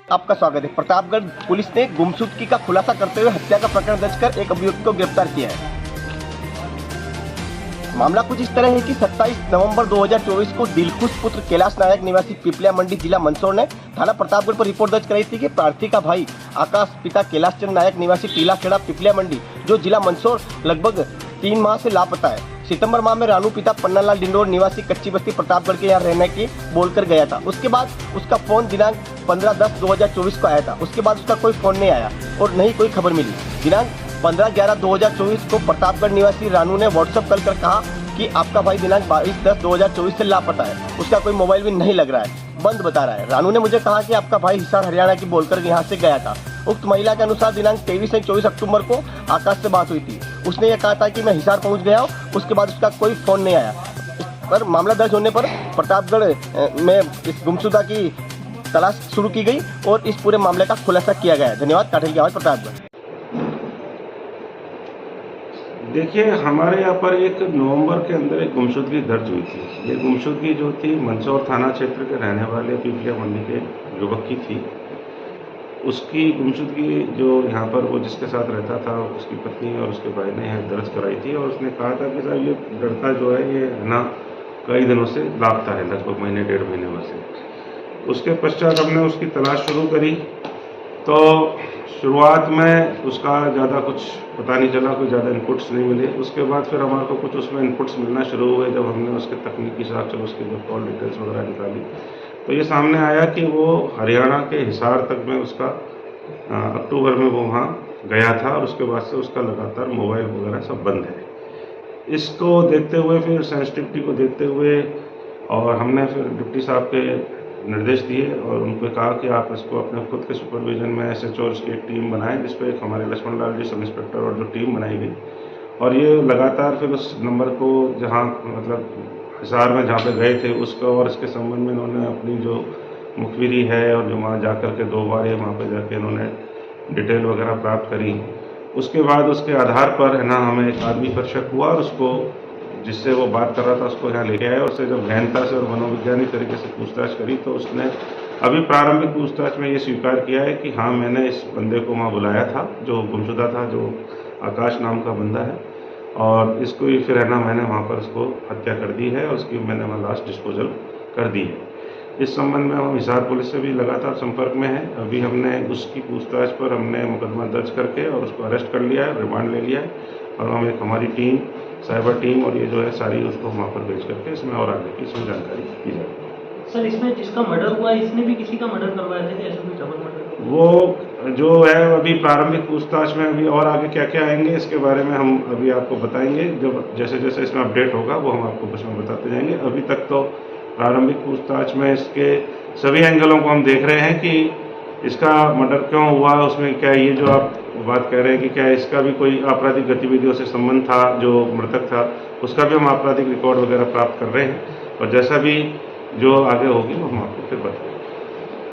आपका स्वागत है। प्रतापगढ़ पुलिस ने गुमशुदगी का खुलासा करते हुए हत्या का प्रकरण दर्ज कर एक अभियुक्त को गिरफ्तार किया है। मामला कुछ इस तरह है कि 27 नवंबर 2024 को दिलखुश पुत्र कैलाश नायक निवासी पिपलिया मंडी जिला मंदसौर ने थाना प्रतापगढ़ पर रिपोर्ट दर्ज कराई थी कि प्रार्थी का भाई आकाश पिता कैलाश चंद्र नायक निवासी टीला खेड़ा पिपलिया मंडी जो जिला मंदसौर लगभग 3 माह से लापता है। सितंबर माह में रानू पिता पन्नालाल डिंडोर निवासी कच्ची बस्ती प्रतापगढ़ के यहाँ रहने की बोलकर गया था। उसके बाद उसका फोन दिनांक 15/10/2024 को आया था। उसके बाद उसका कोई फोन नहीं आया और नहीं कोई खबर मिली। दिनांक 15/11/2024 को प्रतापगढ़ निवासी रानू ने व्हाट्सएप कॉल कर कहा कि आपका भाई दिनांक 22/10/2024 से लापता है। उसका कोई मोबाइल भी नहीं लग रहा है, बंद बता रहा है। रानू ने मुझे कहा कि आपका भाई हिसार हरियाणा की बोलकर यहाँ से गया था। उक्त महिला के अनुसार दिनांक 23 से 24 अक्टूबर को आकाश से बात हुई थी। उसने ये कहा था कि मैं हिसार पहुँच गया हूँ। उसके बाद उसका कोई फोन नहीं आया। पर मामला दर्ज होने पर प्रतापगढ़ में इस गुमशुदा की तलाश शुरू की गई और इस पूरे मामले का खुलासा किया गया है। धन्यवाद। काठिल की आवाज़, प्रतापगढ़। देखिए, हमारे यहाँ पर एक नवंबर के अंदर एक गुमशुदगी दर्ज हुई थी। ये गुमशुदगी जो थी मंदसौर थाना क्षेत्र के रहने वाले पिपलिया मंडी के युवक की थी। उसकी गुमशुदगी जो यहाँ पर वो जिसके साथ रहता था उसकी पत्नी और उसके भाई ने यहाँ दर्ज कराई थी और उसने कहा था कि साहब ये लड़का जो है ये ना कई दिनों से लापता है, लगभग महीने 1.5 महीने से। उसके पश्चात हमने उसकी तलाश शुरू करी तो शुरुआत में उसका ज़्यादा कुछ पता नहीं चला, कोई ज़्यादा इनपुट्स नहीं मिले। उसके बाद फिर हमारे को कुछ उसमें इनपुट्स मिलना शुरू हुए जब हमने उसके तकनीकी साक्ष्य उसके जो कॉल डिटेल्स वगैरह निकाली तो ये सामने आया कि वो हरियाणा के हिसार तक में उसका अक्टूबर में वो वहाँ गया था और उसके बाद से उसका लगातार मोबाइल वगैरह सब बंद है। इसको देखते हुए फिर सेंसिटिविटी को देखते हुए और हमने फिर डिप्टी साहब के निर्देश दिए और उनको कहा कि आप इसको अपने खुद के सुपरविजन में SHO और उसकी एक टीम बनाएं, जिस पर एक हमारे लक्ष्मण लाल जी सब इंस्पेक्टर और जो टीम बनाई गई और ये लगातार फिर उस नंबर को जहां मतलब हिसार में जहाँ पे गए थे उसका और इसके संबंध में इन्होंने अपनी जो मुखबिरी है और जो वहाँ जाकर के 2 बार वहाँ पर जाके इन्होंने डिटेल वगैरह प्राप्त करी। उसके बाद उसके आधार पर है ना हमें एक आदमी पर शक हुआ और उसको जिससे वो बात कर रहा था उसको यहाँ लेके आए और उससे जब गहनता से और मनोवैज्ञानिक तरीके से पूछताछ करी तो उसने अभी प्रारंभिक पूछताछ में ये स्वीकार किया है कि हाँ मैंने इस बंदे को वहाँ बुलाया था जो गुमशुदा था, जो आकाश नाम का बंदा है और इसको ही फिर है ना मैंने वहाँ पर उसको हत्या कर दी है और उसकी मैंने वहाँ लाश डिस्पोजल कर दी है। इस संबंध में हम हिसार पुलिस से भी लगातार संपर्क में हैं। अभी हमने उसकी पूछताछ पर हमने मुकदमा दर्ज करके और उसको अरेस्ट कर लिया है, रिमांड ले लिया है और हम एक हमारी टीम साइबर टीम और ये जो है सारी उसको वहाँ पर भेज करके इसमें और आगे की इसमें जानकारी की जाएगी। सर, इसमें जिसका मर्डर हुआ इसने भी किसी का मर्डर करवाया था, ऐसा कोई डबल मर्डर? वो जो है अभी प्रारंभिक पूछताछ में अभी और आगे क्या क्या आएंगे इसके बारे में हम अभी आपको बताएंगे। जब जैसे जैसे इसमें अपडेट होगा वो हम आपको कुछ में बताते जाएंगे। अभी तक तो प्रारंभिक पूछताछ में इसके सभी एंगलों को हम देख रहे हैं कि इसका मर्डर क्यों हुआ, उसमें क्या ये जो आप बात कह रहे हैं कि क्या इसका भी कोई आपराधिक गतिविधियों से संबंध था, जो मृतक था उसका भी हम आपराधिक रिकॉर्ड वगैरह प्राप्त कर रहे हैं और जैसा भी जो आगे होगी वो हम आपको फिर बताएंगे।